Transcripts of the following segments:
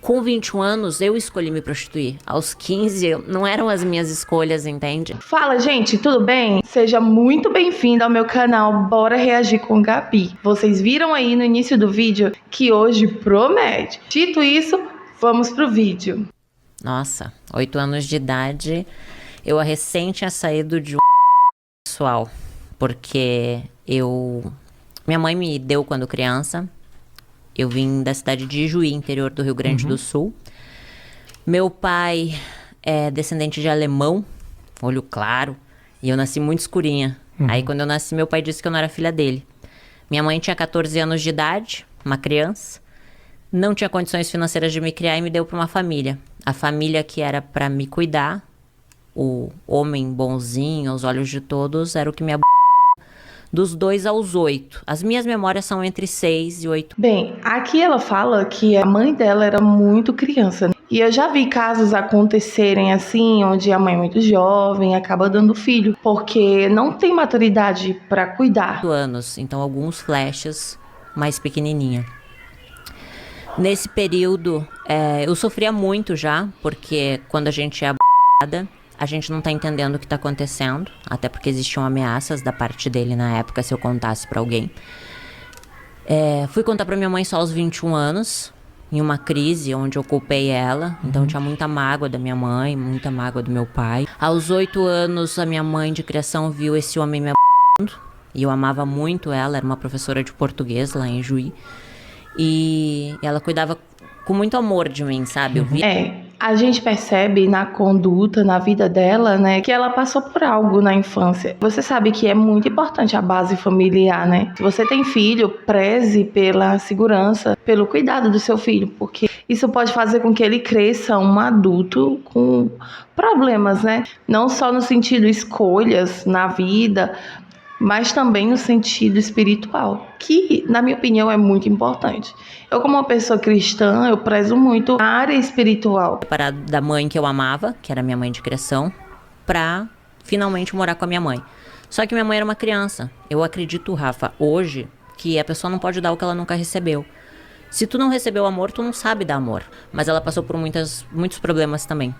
Com 21 anos, eu escolhi me prostituir. Aos 15, não eram as minhas escolhas, entende? Fala, gente, tudo bem? Seja muito bem-vindo ao meu canal Bora Reagir com Gabi. Vocês viram aí no início do vídeo que hoje promete. Dito isso, vamos pro vídeo. Nossa, 8 anos de idade, eu recém tinha saído de um sexual, porque minha mãe me deu quando criança. Eu vim da cidade de Ijuí, interior do Rio Grande do Sul. Meu pai é descendente de alemão, olho claro, e eu nasci muito escurinha. Aí quando eu nasci, meu pai disse que eu não era filha dele. Minha mãe tinha 14 anos de idade, uma criança, não tinha condições financeiras de me criar e me deu para uma família. A família que era para me cuidar, o homem bonzinho, aos olhos de todos, era o que me dos 2 aos 8. As minhas memórias são entre 6 e 8. Bem, aqui ela fala que a mãe dela era muito criança, né? E eu já vi casos acontecerem assim, onde a mãe é muito jovem acaba dando filho, porque não tem maturidade para cuidar. Anos, então alguns flashes mais pequenininha. Nesse período, eu sofria muito já, porque quando a gente é abusada, a gente não tá entendendo o que tá acontecendo, até porque existiam ameaças da parte dele na época se eu contasse pra alguém. Fui contar pra minha mãe só aos 21 anos, em uma crise onde eu culpei ela. Então tinha muita mágoa da minha mãe, muita mágoa do meu pai. Aos 8 anos, a minha mãe de criação viu esse homem me abusando, e eu amava muito ela, era uma professora de português lá em Juí. E ela cuidava com muito amor de mim, sabe? Eu via... A gente percebe na conduta, na vida dela, né, que ela passou por algo na infância. Você sabe que é muito importante a base familiar, né? Se você tem filho, preze pela segurança, pelo cuidado do seu filho, porque isso pode fazer com que ele cresça um adulto com problemas, né? Não só no sentido escolhas na vida, mas também no sentido espiritual, que, na minha opinião, é muito importante. Eu, como uma pessoa cristã, eu prezo muito a área espiritual. Separado da mãe que eu amava, que era minha mãe de criação, pra finalmente morar com a minha mãe. Só que minha mãe era uma criança. Eu acredito, Rafa, hoje, que a pessoa não pode dar o que ela nunca recebeu. Se tu não recebeu amor, tu não sabe dar amor. Mas ela passou por muitos problemas também.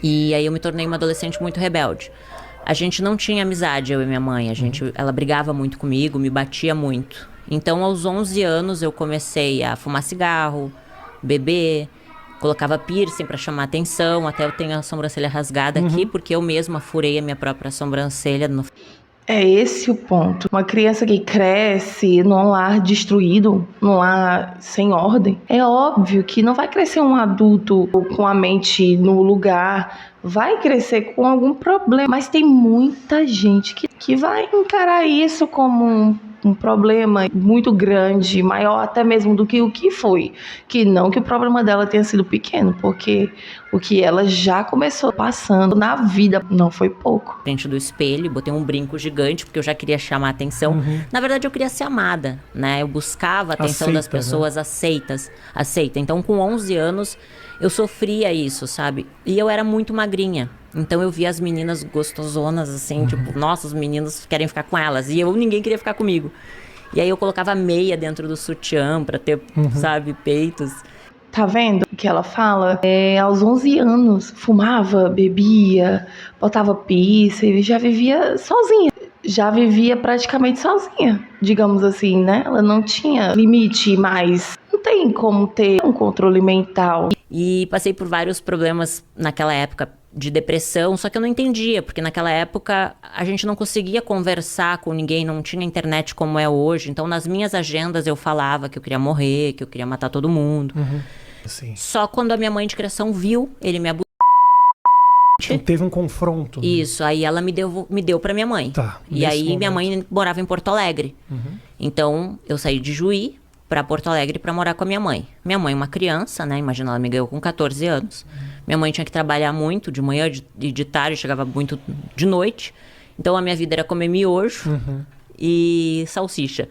E aí eu me tornei uma adolescente muito rebelde. A gente não tinha amizade, eu e minha mãe. Ela brigava muito comigo, me batia muito. Então, aos 11 anos, eu comecei a fumar cigarro, beber, colocava piercing pra chamar atenção. Até eu tenho a sobrancelha rasgada aqui, porque eu mesma furei a minha própria sobrancelha. É esse o ponto. Uma criança que cresce num lar destruído, num lar sem ordem, é óbvio que não vai crescer um adulto com a mente no lugar, vai crescer com algum problema. Mas tem muita gente que vai encarar isso como um problema muito grande, maior até mesmo do que o que foi. Que não que o problema dela tenha sido pequeno, porque o que ela já começou passando na vida não foi pouco. Frente do espelho, botei um brinco gigante, porque eu já queria chamar atenção. Na verdade, eu queria ser amada, né? Eu buscava a atenção das pessoas, né? Aceita. Então, com 11 anos, eu sofria isso, sabe? E eu era muito magrinha. Então eu via as meninas gostosonas, assim, tipo, nossa, os meninos querem ficar com elas. E ninguém queria ficar comigo. E aí eu colocava meia dentro do sutiã pra ter, sabe, peitos. Tá vendo o que ela fala? Aos 11 anos, fumava, bebia, botava pizza e já vivia sozinha. Já vivia praticamente sozinha, digamos assim, né? Ela não tinha limite mais. Não tem como ter um controle mental. E passei por vários problemas naquela época de depressão, só que eu não entendia, porque naquela época a gente não conseguia conversar com ninguém, não tinha internet como é hoje. Então, nas minhas agendas eu falava que eu queria morrer, que eu queria matar todo mundo. Sim. Só quando a minha mãe de criação viu ele me abusando. Então, teve um confronto. Né? Isso, aí ela me deu pra minha mãe. Tá, e aí momento. minha mãe morava em Porto Alegre. Então, eu saí de Juí pra Porto Alegre pra morar com a minha mãe. Minha mãe é uma criança, né? Imagina, ela me ganhou com 14 anos. Minha mãe tinha que trabalhar muito de manhã e de tarde, chegava muito de noite. Então, a minha vida era comer miojo e salsicha.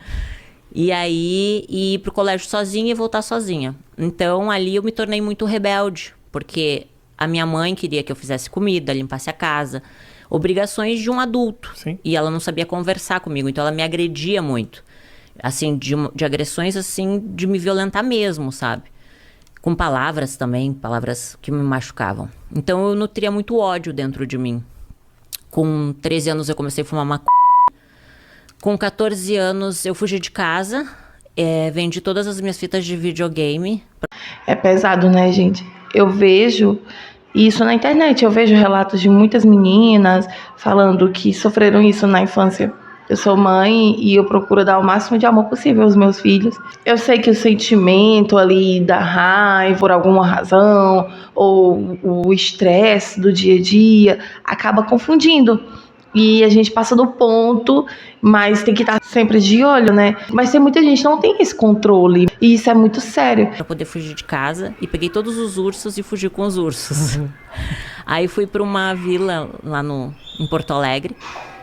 E aí, ir pro colégio sozinha e voltar sozinha. Então, ali eu me tornei muito rebelde. Porque a minha mãe queria que eu fizesse comida, limpasse a casa. Obrigações de um adulto. Sim. E ela não sabia conversar comigo. Então, ela me agredia muito. Assim, de agressões, assim, de me violentar mesmo, sabe? com palavras também, palavras que me machucavam. Então eu nutria muito ódio dentro de mim. Com 13 anos eu comecei a fumar maconha. Com 14 anos eu fugi de casa, vendi todas as minhas fitas de videogame. É pesado, né, gente? Eu vejo isso na internet, eu vejo relatos de muitas meninas falando que sofreram isso na infância. Eu sou mãe e eu procuro dar o máximo de amor possível aos meus filhos. Eu sei que o sentimento ali da raiva, por alguma razão, ou o estresse do dia a dia, acaba confundindo. E a gente passa do ponto, mas tem que estar sempre de olho, né? Mas tem muita gente que não tem esse controle. E isso é muito sério. Pra poder fugir de casa, e peguei todos os ursos e fugi com os ursos. Aí fui pra uma vila lá em Porto Alegre,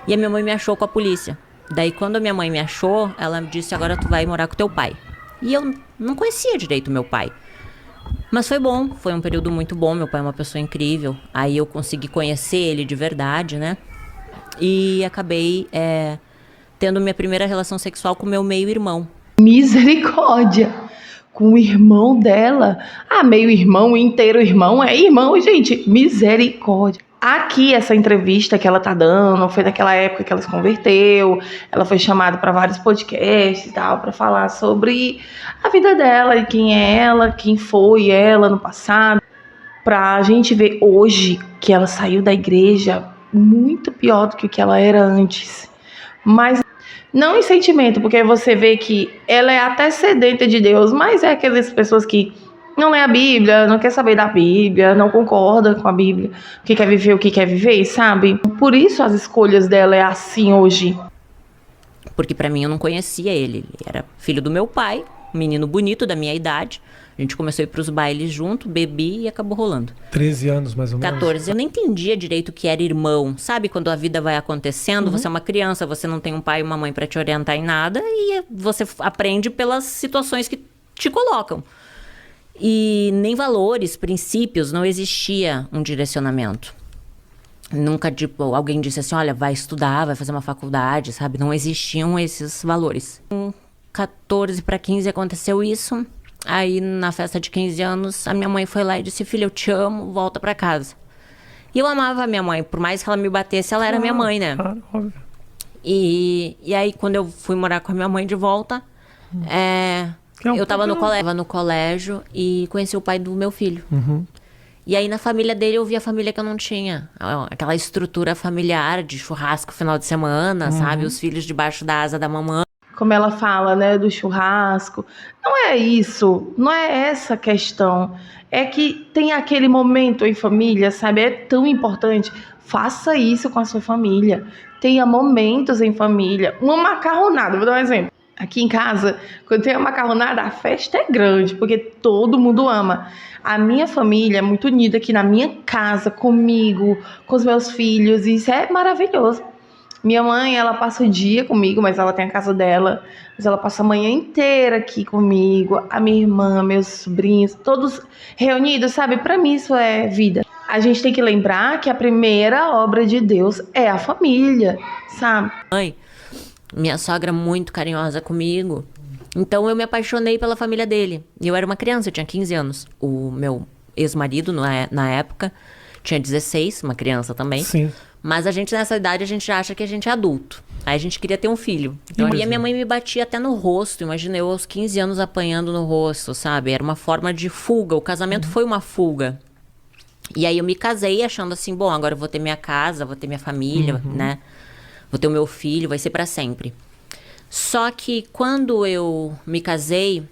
e a minha mãe me achou com a polícia. Daí quando a minha mãe me achou, ela me disse, agora tu vai morar com teu pai. E eu não conhecia direito meu pai. Mas foi bom, foi um período muito bom, meu pai é uma pessoa incrível. Aí eu consegui conhecer ele de verdade, né? E acabei tendo minha primeira relação sexual com meu meio-irmão. Misericórdia! Com o irmão dela. Ah, meio-irmão, inteiro irmão. É irmão, gente. Misericórdia. Aqui, essa entrevista que ela tá dando, foi naquela época que ela se converteu. Ela foi chamada para vários podcasts e tal, para falar sobre a vida dela e quem é ela, quem foi ela no passado. Pra gente ver hoje que ela saiu da igreja muito pior do que o que ela era antes. Mas não em sentimento, porque você vê que ela é até sedenta de Deus, mas é aquelas pessoas que não lê a Bíblia, não quer saber da Bíblia, não concorda com a Bíblia, o que quer viver, sabe? Por isso as escolhas dela é assim hoje. Porque pra mim eu não conhecia ele. Ele era filho do meu pai, um menino bonito da minha idade. A gente começou a ir pros bailes junto, bebi e acabou rolando. 13 anos, mais ou menos. 14. Eu nem entendia direito o que era irmão. Sabe quando a vida vai acontecendo, você é uma criança, você não tem um pai e uma mãe pra te orientar em nada e você aprende pelas situações que te colocam. E nem valores, princípios, não existia um direcionamento. Nunca, tipo, alguém disse assim, olha, vai estudar, vai fazer uma faculdade, sabe? Não existiam esses valores. Com 14 para 15 aconteceu isso. Aí, na festa de 15 anos, a minha mãe foi lá e disse, filha, eu te amo, volta pra casa. E eu amava a minha mãe, por mais que ela me batesse, ela era minha mãe, né? Claro, óbvio. E aí, quando eu fui morar com a minha mãe de volta, eu tava no colégio e conheci o pai do meu filho. E aí, na família dele, eu vi a família que eu não tinha. Aquela estrutura familiar de churrasco final de semana, sabe? Os filhos debaixo da asa da mamãe. Como ela fala, né, do churrasco. Não é isso, não é essa questão. É que tem aquele momento em família, sabe? É tão importante. Faça isso com a sua família. Tenha momentos em família. Uma macarronada, vou dar um exemplo. Aqui em casa, quando tem a macarronada, a festa é grande, porque todo mundo ama. A minha família é muito unida aqui na minha casa, comigo, com os meus filhos, e isso é maravilhoso. Minha mãe, ela passa o dia comigo, mas ela tem a casa dela. Mas ela passa a manhã inteira aqui comigo. A minha irmã, meus sobrinhos, todos reunidos, sabe? Pra mim isso é vida. A gente tem que lembrar que a primeira obra de Deus é a família, sabe? Mãe, minha sogra muito carinhosa comigo. Então eu me apaixonei pela família dele. Eu era uma criança, eu tinha 15 anos. O meu ex-marido, na época, tinha 16, uma criança também. Sim. Mas a gente, nessa idade, a gente acha que a gente é adulto. Aí a gente queria ter um filho. Então, e a minha mãe me batia até no rosto. Imagina eu aos 15 anos apanhando no rosto, sabe? Era uma forma de fuga. O casamento foi uma fuga. E aí eu me casei achando assim, bom, agora eu vou ter minha casa, vou ter minha família, né? Vou ter o meu filho, vai ser pra sempre. Só que quando eu me casei,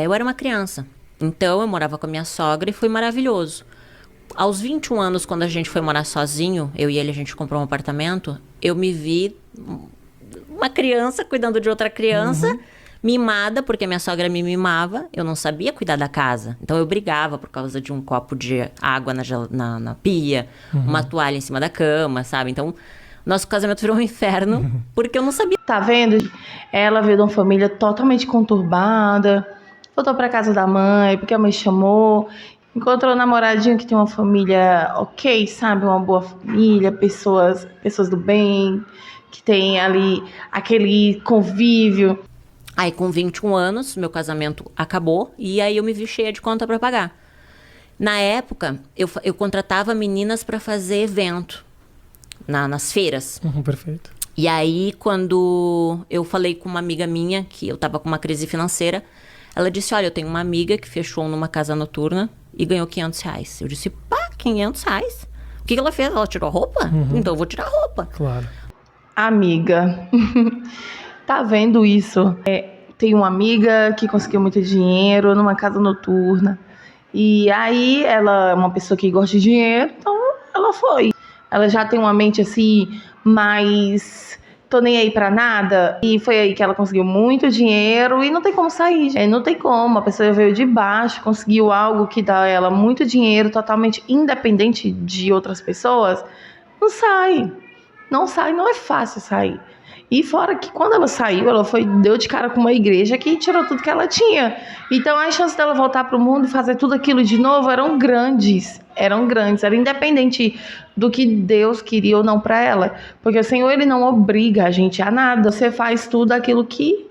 eu era uma criança. Então eu morava com a minha sogra e foi maravilhoso. Aos 21 anos, quando a gente foi morar sozinho, eu e ele, a gente comprou um apartamento, eu me vi uma criança cuidando de outra criança, mimada, porque minha sogra me mimava, eu não sabia cuidar da casa. Então eu brigava por causa de um copo de água na pia, uma toalha em cima da cama, sabe? Então, nosso casamento virou um inferno, porque eu não sabia. Tá vendo? Ela veio de uma família totalmente conturbada, voltou pra casa da mãe, porque a mãe chamou. Encontrou um namoradinho que tem uma família ok, sabe? Uma boa família, pessoas do bem, que tem ali aquele convívio. Aí, com 21 anos, meu casamento acabou e aí eu me vi cheia de conta para pagar. Na época, eu contratava meninas para fazer evento nas feiras. Perfeito. E aí, quando eu falei com uma amiga minha, que eu tava com uma crise financeira, ela disse, olha, eu tenho uma amiga que fechou numa casa noturna e ganhou R$500. Eu disse, pá, R$500? O que ela fez? Ela tirou a roupa? Então eu vou tirar a roupa. Claro. Amiga, tá vendo isso? Tem uma amiga que conseguiu muito dinheiro numa casa noturna. E aí, ela é uma pessoa que gosta de dinheiro, então ela foi. Ela já tem uma mente assim, mais tô nem aí pra nada. E foi aí que ela conseguiu muito dinheiro e não tem como sair. Não tem como, a pessoa veio de baixo, conseguiu algo que dá a ela muito dinheiro, totalmente independente de outras pessoas. Não sai, não é fácil sair. E fora que quando ela saiu, deu de cara com uma igreja que tirou tudo que ela tinha. Então as chances dela voltar pro mundo e fazer tudo aquilo de novo eram grandes. Era independente do que Deus queria ou não para ela. Porque o Senhor, ele não obriga a gente a nada. Você faz tudo aquilo que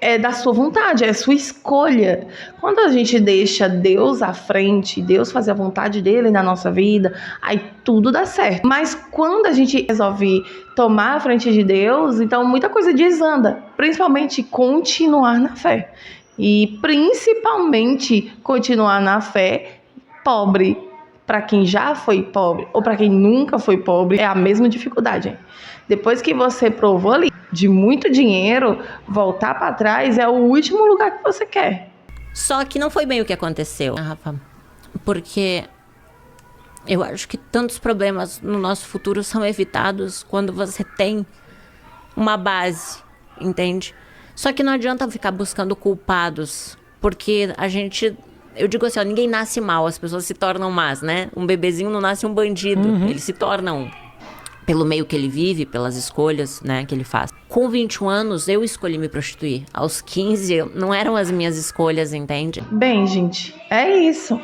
é da sua vontade, é sua escolha. Quando a gente deixa Deus à frente, Deus fazer a vontade dele na nossa vida, aí tudo dá certo. Mas quando a gente resolve tomar a frente de Deus, então muita coisa desanda, principalmente continuar na fé. E principalmente continuar na fé pobre. Para quem já foi pobre ou para quem nunca foi pobre, é a mesma dificuldade. Depois que você provou ali de muito dinheiro, voltar para trás é o último lugar que você quer. Só que não foi bem o que aconteceu, Rafa. Porque eu acho que tantos problemas no nosso futuro são evitados quando você tem uma base, entende? Só que não adianta ficar buscando culpados, porque eu digo assim, ó, ninguém nasce mal, as pessoas se tornam más, né? Um bebezinho não nasce um bandido, eles se tornam pelo meio que ele vive, pelas escolhas, né, que ele faz. Com 21 anos, eu escolhi me prostituir. Aos 15, não eram as minhas escolhas, entende? Bem, gente, é isso.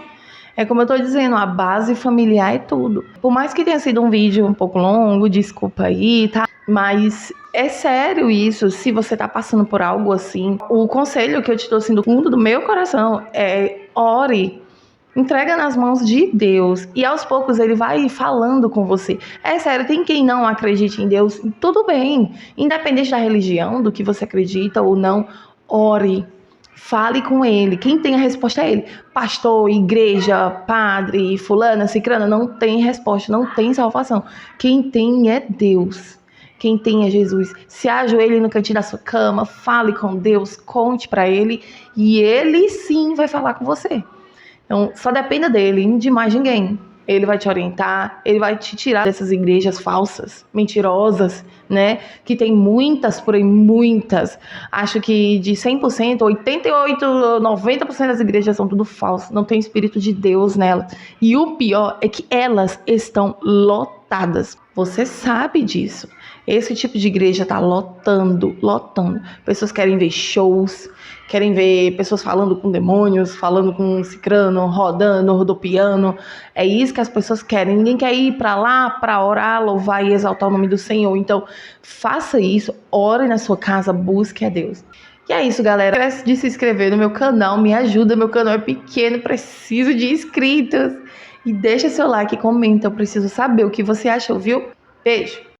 É como eu tô dizendo, a base familiar é tudo. Por mais que tenha sido um vídeo um pouco longo, desculpa aí, tá? Mas é sério isso, se você tá passando por algo assim. O conselho que eu te dou assim do fundo do meu coração é ore. Entrega nas mãos de Deus e aos poucos ele vai falando com você. É sério, tem quem não acredite em Deus, tudo bem. Independente da religião, do que você acredita ou não, ore. Fale com ele. Quem tem a resposta é ele. Pastor, igreja, padre, fulana, cicrana, não tem resposta, não tem salvação. Quem tem é Deus. Quem tem é Jesus. Se ajoelhe no cantinho da sua cama, fale com Deus, conte para ele e ele sim vai falar com você. Então, só dependa dele, de mais ninguém. Ele vai te orientar, ele vai te tirar dessas igrejas falsas, mentirosas, né? Que tem muitas por aí, muitas. Acho que de 100%, 88%, 90% das igrejas são tudo falso. Não tem Espírito de Deus nelas. E o pior é que elas estão lotadas. Você sabe disso. Esse tipo de igreja tá lotando. Pessoas querem ver shows, querem ver pessoas falando com demônios, falando com um cicrano, rodando, rodopiando. É isso que as pessoas querem. Ninguém quer ir para lá para orar, louvar e exaltar o nome do Senhor. Então, faça isso, ore na sua casa, busque a Deus. E é isso, galera. Não esquece de se inscrever no meu canal, me ajuda. Meu canal é pequeno, preciso de inscritos. E deixa seu like e comenta, eu preciso saber o que você achou, viu? Beijo!